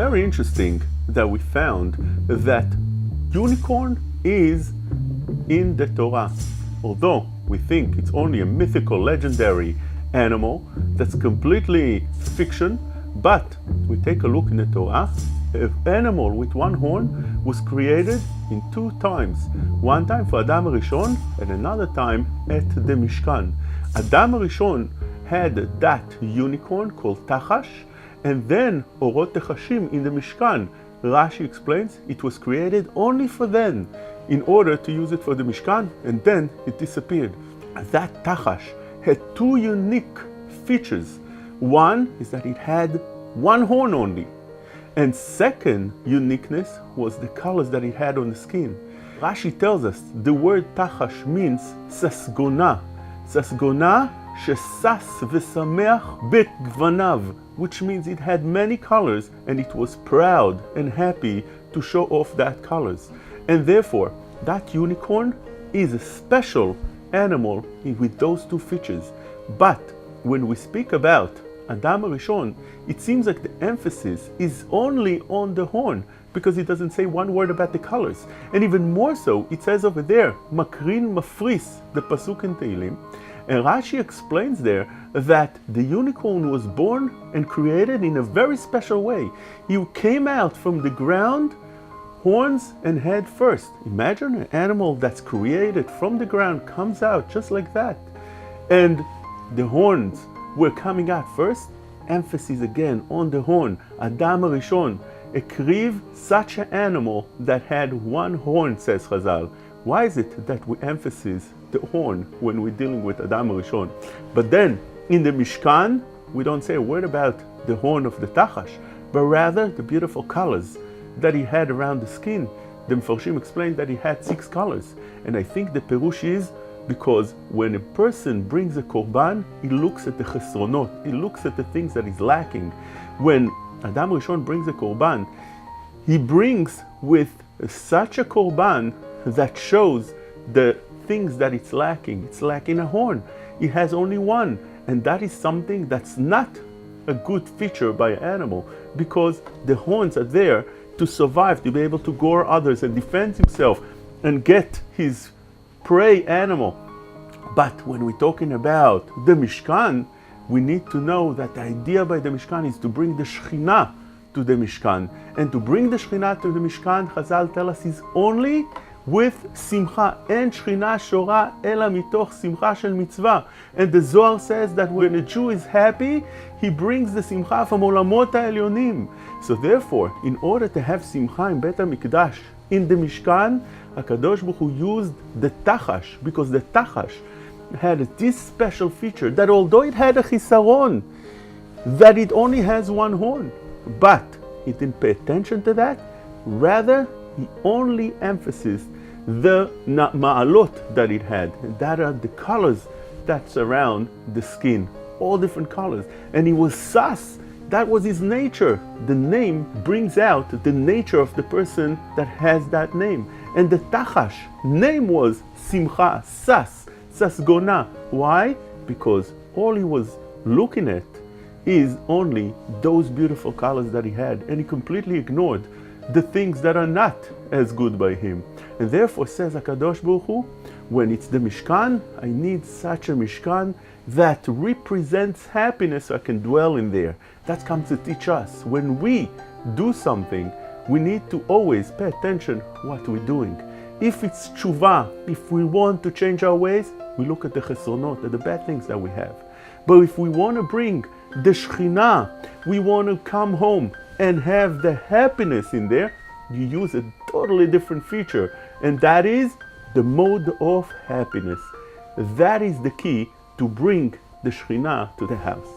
very interesting that we found that unicorn is in the Torah. Although we think it's only a mythical, legendary animal that's completely fiction, but we take a look in the Torah, an animal with one horn was created in 2 times. One time for Adam Rishon and another time at the Mishkan. Adam Rishon had that unicorn called Tachash, and then Orot Techashim in the Mishkan. Rashi explains it was created only for them in order to use it for the Mishkan, and then it disappeared. That Tachash had 2 unique features. One is that it had 1 horn only. And second uniqueness was the colors that it had on the skin. Rashi tells us the word Tachash means sasgona. Sasgona shesas v'sameach begvanav, which means it had many colors and it was proud and happy to show off that colors. And therefore, that unicorn is a special animal with those 2 features. But when we speak about Adam Rishon, it seems like the emphasis is only on the horn, because it doesn't say one word about the colors. And even more so, it says over there, Makrin Mafris, the Pasuk in Tehillim. And Rashi explains there that the unicorn was born and created in a very special way. He came out from the ground, horns and head first. Imagine an animal that's created from the ground comes out just like that. And the horns were coming out first. Emphasis again on the horn. Adam Rishon ekriv such an animal that had 1 horn, says Chazal. Why is it that we emphasize the horn when we're dealing with Adam Rishon? But then in the Mishkan, we don't say a word about the horn of the Tachash, but rather the beautiful colors that he had around the skin. The Mefarshim explained that he had 6 colors. And I think the Perush is because when a person brings a korban, he looks at the chesronot, he looks at the things that is lacking. When Adam Rishon brings a korban, he brings with such a korban that shows the things that it's lacking. It's lacking a horn. He has only 1, and that is something that's not a good feature by an animal, because the horns are there to survive, to be able to gore others and defend himself and get his prey animal. But when we're talking about the Mishkan, we need to know that the idea by the Mishkan is to bring the Shekhinah to the Mishkan. And to bring the Shekhinah to the Mishkan, Chazal tell us, is only with Simcha. En Shekhinah shora ela mitoch Simcha shel mitzvah. And the Zohar says that when a Jew is happy, he brings the Simcha from Olamot HaElyonim. So therefore, in order to have Simcha in Beit HaMikdash, in the Mishkan, HaKadosh Baruch Hu used the Tachash, because the Tachash had this special feature that although it had a chisaron, that it only has 1 horn, but he didn't pay attention to that. Rather, he only emphasized the ma'alot that it had, and that are the colors that surround the skin, all different colors. And he was sas. That was his nature. The name brings out the nature of the person that has that name. And the Tachash name was Simcha, Sas, Sasgona. Why? Because all he was looking at is only those beautiful colors that he had, and he completely ignored the things that are not as good by him. And therefore, says HaKadosh Baruch Hu, when it's the Mishkan, I need such a Mishkan that represents happiness so I can dwell in there. That comes to teach us. When we do something, we need to always pay attention what we're doing. If it's tshuva, if we want to change our ways, we look at the chesronot, at the bad things that we have. But if we want to bring the Shekhinah, we want to come home and have the happiness in there, you use a totally different feature, and that is the mode of happiness. That is the key to bring the Shekhinah to the house.